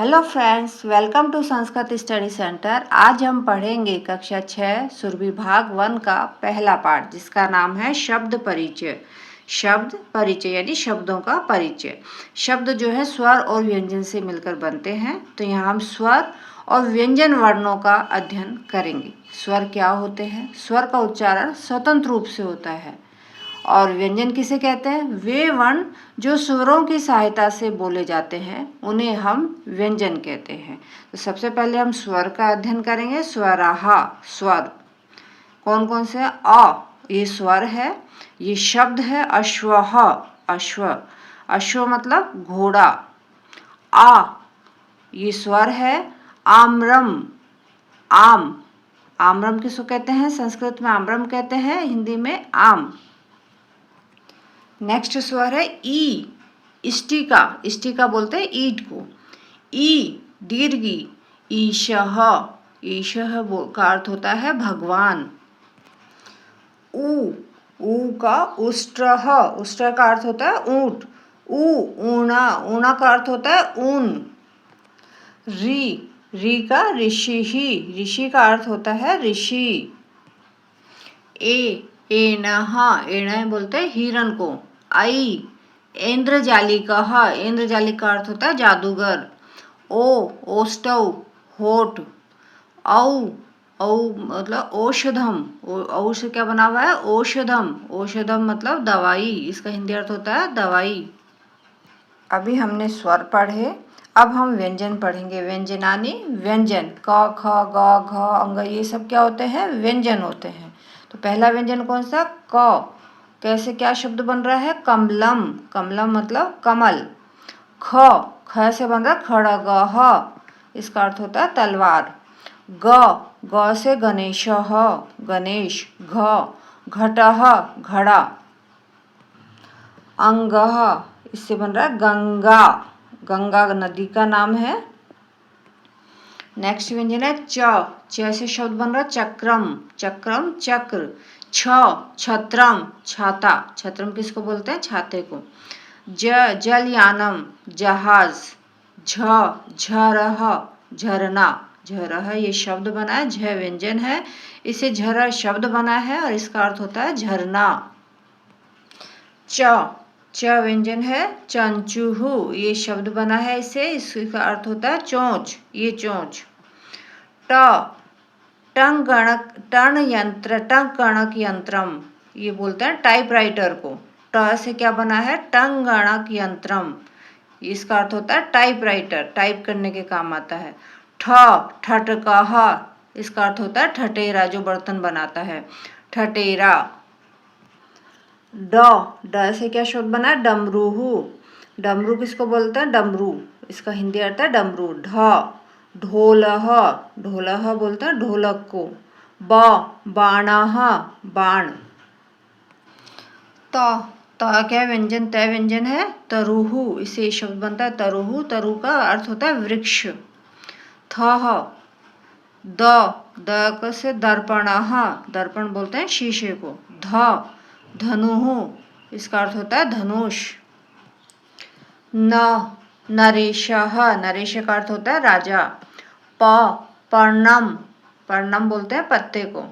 Hello friends, welcome to Sanskrit study centre. आज हम पढ़ेंगे कक्षा 6 सुरविभाग 1 का पहला पाठ, जिसका नाम है शब्द परिचय। शब्द परिचय यानी शब्दों का परिचय। शब्द जो है स्वर और व्यंजन से मिलकर बनते हैं, तो यहाँ हम स्वर और व्यंजन वर्णों का अध्ययन करेंगे। स्वर क्या होते हैं? स्वर का उच्चारण स्वतंत्र रूप से होता है। और व्यंजन किसे कहते हैं? वे वर्ण जो स्वरों की सहायता से बोले जाते हैं उन्हें हम व्यंजन कहते हैं। तो सबसे पहले हम स्वर का अध्ययन करेंगे। स्वराहा, स्वर कौन कौन से? अ, ये स्वर है, ये शब्द है। अश्वः, अश्व, अश्व मतलब घोड़ा। आ, ये स्वर है। आम्रम, आम, आम्रम किसको कहते हैं? संस्कृत में आम्रम कहते हैं, हिंदी में आम। नेक्स्ट स्वर है ई, इष्टिका, इष्टिका बोलते हैं ईट को। ई, दीर्घी, ईशः, ईशः का अर्थ होता है भगवान। ऊ का उष्ट्रः, उष्ट्र का अर्थ होता है ऊंट। ऊना, ऊना का अर्थ होता है ऊन। री का ऋषि, ऋषि का अर्थ होता है ऋषि। एनः, एण बोलते हैं हिरण को। आई, ऐन्द्रजालिकः, ऐन्द्रजालिक का अर्थ होता है जादूगर। ओष्टौ, होठ। औ मतलब औषधम, औ से क्या बना हुआ है? औषधम, औषधम मतलब दवाई, इसका हिंदी अर्थ होता है दवाई। अभी हमने स्वर पढ़े, अब हम व्यंजन पढ़ेंगे। व्यंजनानि, व्यंजन क, ख, ग, घ, अंग, ये सब क्या होते हैं? व्यंजन होते हैं। तो पहला व्यंजन कौन सा? क। कैसे, क्या शब्द बन रहा है? कमलम, कमलम मतलब कमल। ख से बन रहा खड़गः, इसका अर्थ होता है तलवार। ग से गणेशः, गणेश। घटः, घड़ा। अंगः, इससे बन रहा है गंगा, गंगा नदी का नाम है। नेक्स्ट व्यंजन है च से शब्द बन रहा है चक्रम, चक्रम चक्र। छत्रम, छाता, छत्रम किसको बोलते हैं? छाते को। जलयानम, जहाज। झरह, झरना, झरह ये शब्द बना है, झ व्यंजन है, इसे झर शब्द बना है और इसका अर्थ होता है झरना। च व्यंजन है। चंचुहु, ये शब्द बना है, इसका अर्थ होता है चोंच, ये चोंच। टन यंत्र, टंकणक यंत्रम, ये बोलते हैं टाइपराइटर को। ट से क्या बना है? टंगणक यंत्रम, इसका अर्थ होता है टाइपराइटर, टाइप करने के काम आता है। ठटकह, इसका अर्थ होता है ठटेरा, जो बर्तन बनाता है, ठटेरा। ड से क्या शब्द बना है? डमरूहु, डमरू किसको बोलते हैं? डमरू, इसका हिंदी अर्थ है डमरू। ढोलह, ढोलह बोलते हैं ढोलक को। बाणः, बाण। त क्या व्यंजन? त व्यंजन है। तरुहु, इसे शब्द बनता है तरुहु, तरु का अर्थ होता है वृक्ष। थः, द से दर्पणः, दर्पण बोलते हैं शीशे को। धनुहु, इसका अर्थ होता है धनुष। नरेशः, नरेश का अर्थ होता है राजा। पर्णम, पर्णम बोलते हैं पत्ते को।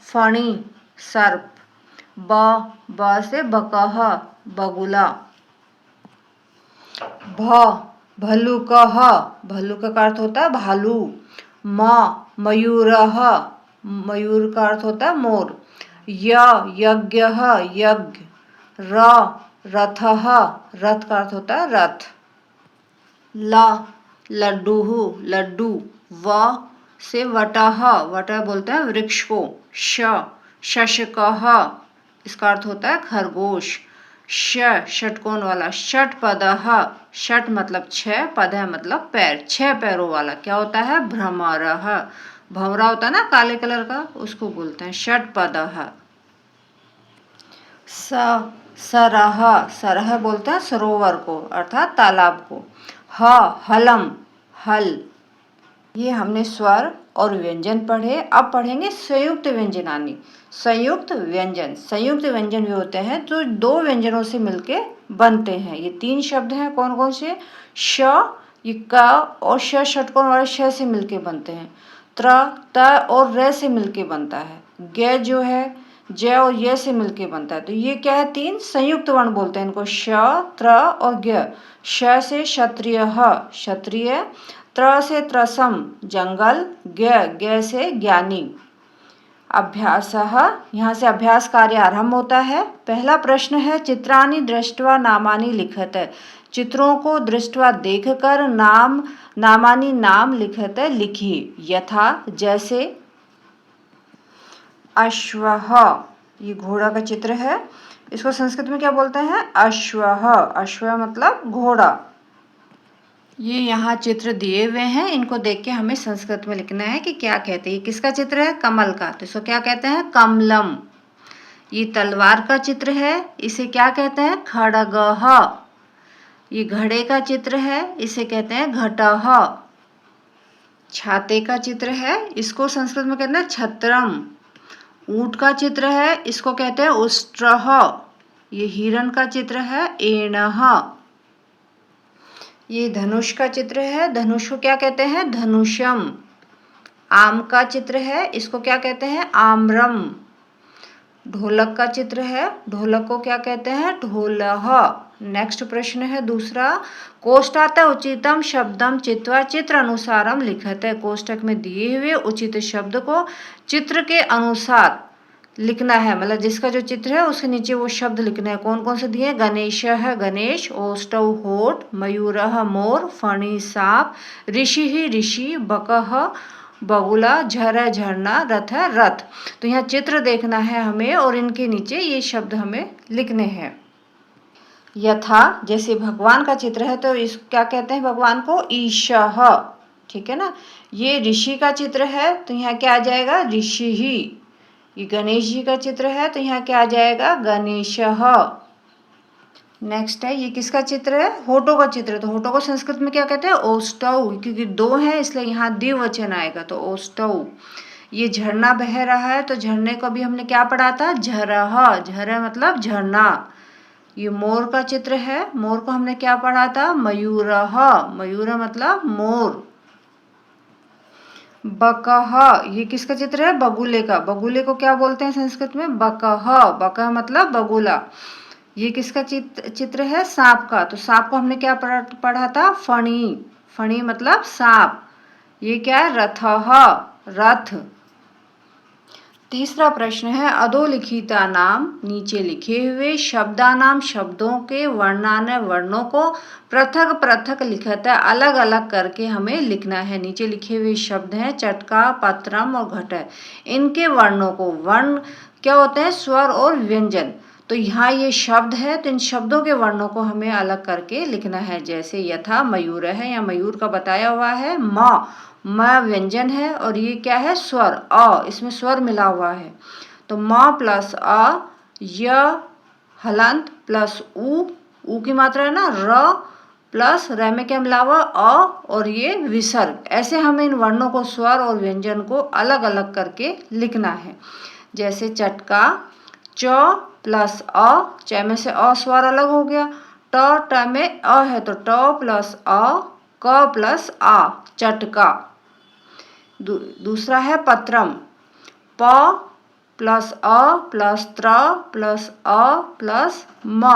फणी, सर्प। ब से बकह, बगुला। भल्लुकः, भल्लुक का अर्थ होता है भालू। मयूरः, मयूर का अर्थ होता है मोर। यज्ञः, यज्ञ। रथः, रथ का अर्थ होता है रथ। लड्डूहु, लड्डू। व से वटः, वटः बोलते हैं वृक्ष को। शशकः, इसका अर्थ होता है खरगोश। षटकोण वाला। षटपदः, षट मतलब 6, पद है मतलब पैर, 6 पैरों वाला क्या होता है? भ्रमरः, भंवरा होता है ना काले कलर का, उसको बोलते हैं षटपदः। सरह, सरह बोलते हैं सरोवर को अर्थात तालाब को। हलम, हल। ये हमने स्वर और व्यंजन पढ़े। अब पढ़ेंगे संयुक्त व्यंजनानि। संयुक्त व्यंजन, संयुक्त व्यंजन भी होते हैं जो 2 व्यंजनों से मिलके बनते हैं। ये 3 शब्द हैं, कौन कौन से? श, ये क और श षटकोण वाले श से मिलके बनते हैं। त्र, त और र से मिलके बनता है। ग जो है ज और य से मिलके बनता है। तो ये क्या है, 3 संयुक्त वर्ण बोलते हैं इनको, श, त्र और ग। श से क्षत्रिय, क्षत्रिय। त्र से त्रसम, जंगल। ग से ज्ञानी। अभ्यासः, यहाँ से अभ्यास कार्य आरंभ होता है। पहला प्रश्न है, चित्राणि दृष्ट्वा नामानि लिखत। चित्रों को दृष्ट्वा देखकर नामानि नाम लिखत, लिखिए। यथा, जैसे। अश्वः, ये घोड़ा का चित्र है। इसको संस्कृत में क्या बोलते हैं, अश्वः। अश्व मतलब घोड़ा। ये यहाँ चित्र दिए हुए हैं, इनको देख के हमें संस्कृत में लिखना है कि क्या कहते हैं। ये किसका चित्र है, कमल का, तो इसको क्या कहते हैं, कमलम। ये तलवार का चित्र है, इसे क्या कहते हैं, खड्गः। ये घड़े का चित्र है, इसे कहते हैं घटः। छाते का चित्र है, इसको संस्कृत में कहते हैं छत्रम। ऊंट का चित्र है, इसको कहते हैं उष्ट्रः। ये हिरण का चित्र है, एणः। ये धनुष का चित्र है, धनुष को क्या कहते हैं, धनुषम। आम का चित्र है, इसको क्या कहते हैं, आम्रम। ढोलक का चित्र है, ढोलक को क्या कहते हैं, ढोलः। नेक्स्ट प्रश्न है दूसरा, कोष्ठात उचितम शब्दम चित्वा चित्र अनुसारम लिखत। कोष्ठक में दिए हुए उचित शब्द को चित्र के अनुसार लिखना है, मतलब जिसका जो चित्र है उसके नीचे वो शब्द लिखने हैं। कौन कौन से दिए, गणेश है गणेश, ओष्ठौ होठ, मयूर मोर, फणी सांप, ऋषि ऋषि, बकः बगुला, झर झरना, रथ है रथ। तो यहाँ चित्र देखना है हमें और इनके नीचे ये शब्द हमें लिखने हैं। यथा, जैसे भगवान का चित्र है तो इस क्या कहते हैं भगवान को, ईशः। ठीक है ना। ये ऋषि का चित्र है तो यहाँ क्या आ जाएगा, ऋषि ही। ये गणेश जी का चित्र है तो यहाँ क्या आ जाएगा, गणेशः। नेक्स्ट है, ये किसका चित्र है, होठों का चित्र है। तो होठों को संस्कृत में क्या कहते हैं, ओष्ठौ। क्योंकि 2 है इसलिए यहाँ द्विवचन आएगा, तो ओष्ठौ। ये झरना बह रहा है तो झरने को भी हमने क्या पढ़ा था, झरः। झर मतलब झरना। ये मोर का चित्र है, मोर को हमने क्या पढ़ा था, मयूरः। मयूर मतलब मोर। बकः, ये किसका चित्र है, बगुले का। बगुले को क्या बोलते हैं संस्कृत में, बकः। बकः मतलब बगुला। ये किसका चित्र है, सांप का। तो सांप को हमने क्या पढ़ा था, फणी। फणी मतलब सांप। ये क्या है, रथः, रथ। तीसरा प्रश्न है, अधोलिखिता नाम, नीचे लिखे हुए शब्दानाम, शब्दों के वर्णान, वर्णों को पृथक पृथक लिखत है, अलग अलग करके हमें लिखना है। नीचे लिखे हुए शब्द हैं चटका, पत्रम और घट। इनके वर्णों को, वर्ण क्या होते हैं, स्वर और व्यंजन। तो यहाँ ये शब्द है तो इन शब्दों के वर्णों को हमें अलग करके लिखना है। जैसे यथा, मयूर है, या मयूर का बताया हुआ है, म व्यंजन है और ये क्या है, स्वर, अ, इसमें स्वर मिला हुआ है। तो म प्लस अ, य हलंत प्लस उ की मात्रा है ना, र प्लस र में क्या मिला हुआ, अ, और ये विसर्ग। ऐसे हमें इन वर्णों को, स्वर और व्यंजन को अलग अलग करके लिखना है। जैसे चटका, च प्लस अ, च में से अ स्वर अलग हो गया। ट में अ है तो ट प्लस अ, क प्लस आ, चटका। दूसरा है पत्रम, प प्लस अ प्लस त्र प्लस अ प्लस म,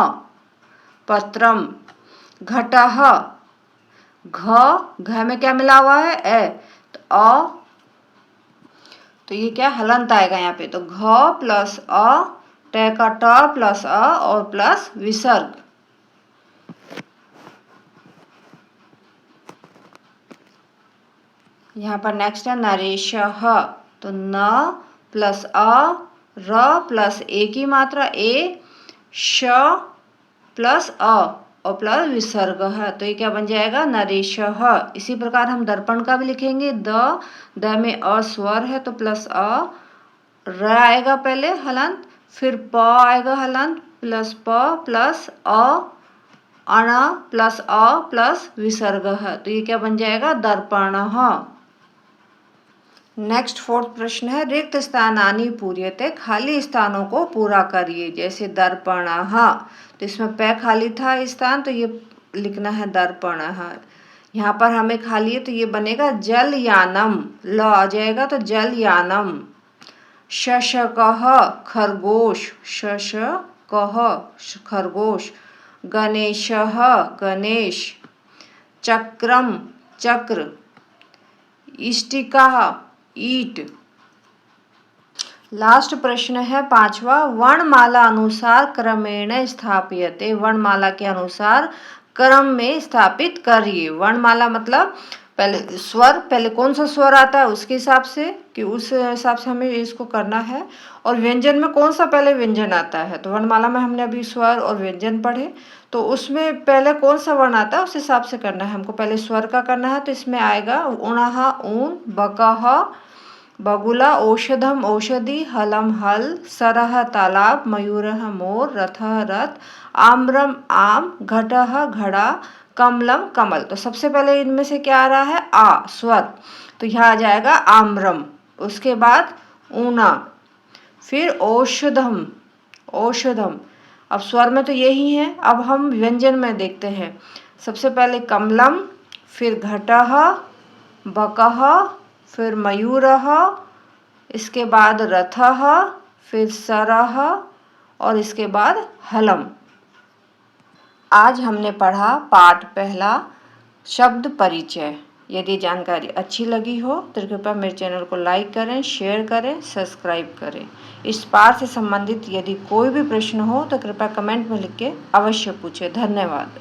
पत्रम। घटः, घ में क्या मिला हुआ है, ए, तो अ, तो ये क्या हलंत आएगा यहाँ पे। तो घ प्लस अ, ट का ट प्लस अ और प्लस विसर्ग। यहाँ पर नेक्स्ट है नरेशः। तो न प्लस अ, र प्लस ए की मात्रा ए, श प्लस अ और प्लस विसर्ग है, तो ये क्या बन जाएगा, नरेशः। इसी प्रकार हम दर्पण का भी लिखेंगे, द में अ स्वर है तो प्लस अ, र आएगा पहले हलंत, फिर प आएगा हलंत, प्लस प प्लस अ, अण प्लस अ प्लस विसर्ग है, तो ये क्या बन जाएगा, दर्पणः। नेक्स्ट 4th प्रश्न है, रिक्त स्थानानि पूर्यते, खाली स्थानों को पूरा करिए। जैसे दर्पणः, तो इसमें प खाली था स्थान तो ये लिखना है दर्पणः। यहाँ पर हमें खाली है तो ये बनेगा जलयानम, ल आ जाएगा तो जलयानम। शशकः खरगोश, शशकः खरगोश। गणेशः गणेश। चक्रम चक्र। इष्टिका ईट। लास्ट प्रश्न है 5वां, वर्णमाला अनुसार क्रमेण स्थाप्यते, वर्णमाला के अनुसार क्रम में स्थापित करिए। वर्णमाला मतलब पहले स्वर, पहले कौन सा स्वर आता है उसके हिसाब से, कि उस हिसाब से हमें इसको करना है। और व्यंजन में कौन सा पहले व्यंजन आता है, तो वर्णमाला में हमने अभी स्वर और व्यंजन पढ़े, तो उसमें पहले कौन सा वर्ण आता है उस हिसाब से करना है हमको। पहले स्वर का करना है तो इसमें आएगा ऊणः ऊन, बकः बगुला, औषधम औषधि, हलम हल, सरः तालाब, मयूरः मोर, रथः रथ, आम्रम आम, घटः घड़ा, कमलम कमल। तो सबसे पहले इनमें से क्या आ रहा है, आ स्वर, तो यहाँ आ जाएगा आम्रम। उसके बाद ऊना, फिर औषधम औषधम। अब स्वर में तो यही है, अब हम व्यंजन में देखते हैं। सबसे पहले कमलम, फिर घटः, बकः, फिर मयूरः, इसके बाद रथः, फिर सरः और इसके बाद हलम। आज हमने पढ़ा पाठ पहला, शब्द परिचय। यदि जानकारी अच्छी लगी हो तो कृपया मेरे चैनल को लाइक करें, शेयर करें, सब्सक्राइब करें। इस पाठ से संबंधित यदि कोई भी प्रश्न हो तो कृपया कमेंट में लिख के अवश्य पूछें। धन्यवाद।